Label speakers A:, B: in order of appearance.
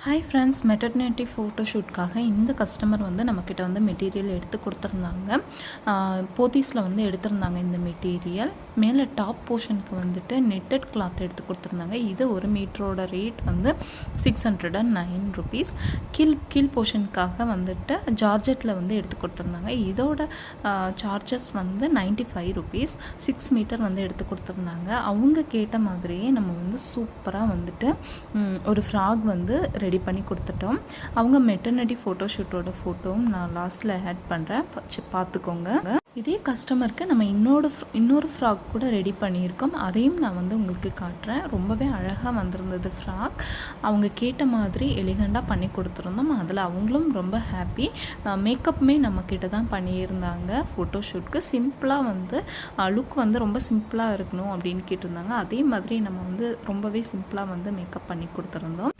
A: Hi friends, maternity ஃபோட்டோஷூட்காக இந்த customer வந்து நம்மக்கிட்ட வந்து மெட்டீரியல் எடுத்து கொடுத்துருந்தாங்க. போத்தீஸில் வந்து எடுத்திருந்தாங்க. இந்த மெட்டீரியல் மேலே டாப் போர்ஷனுக்கு வந்துட்டு நெட்டட் கிளாத் எடுத்து கொடுத்துருந்தாங்க. இது ஒரு மீட்டரோட ரேட் வந்து 609 ருபீஸ். கீழ் போர்ஷனுக்காக வந்துட்டு ஜார்ஜெட்டில் வந்து எடுத்து கொடுத்துருந்தாங்க. இதோட சார்ஜஸ் வந்து 95 ருபீஸ். 6 மீட்டர் வந்து எடுத்து கொடுத்துருந்தாங்க. அவங்க கேட்ட மாதிரியே நம்ம வந்து சூப்பராக வந்துட்டு ஒரு ஃப்ராக் வந்து ரெடி பண்ணி கொடுத்துட்டோம். அவங்க மெட்டர்னிட்டி ஃபோட்டோஷூட்டோட ஃபோட்டோவும் நான் லாஸ்ட்டில் ஆட் பண்ணுறேன், பார்த்துக்கோங்க. இதே கஸ்டமருக்கு நம்ம இன்னொரு ஃப்ராக் கூட ரெடி பண்ணியிருக்கோம். அதையும் நான் வந்து உங்களுக்கு காட்டுறேன். ரொம்பவே அழகாக வந்திருந்தது ஃப்ராக். அவங்க கேட்ட மாதிரி எலிகண்டாக பண்ணி கொடுத்துருந்தோம். அதில் அவங்களும் ரொம்ப ஹாப்பி. மேக்கப்புமே நம்மக்கிட்ட தான் பண்ணியிருந்தாங்க. ஃபோட்டோஷூட்க்கு சிம்பிளாக வந்து லுக் வந்து ரொம்ப சிம்பிளாக இருக்கணும் அப்படின்னு கேட்டிருந்தாங்க. அதே மாதிரி நம்ம வந்து ரொம்பவே சிம்பிளாக வந்து மேக்கப் பண்ணி கொடுத்துருந்தோம்.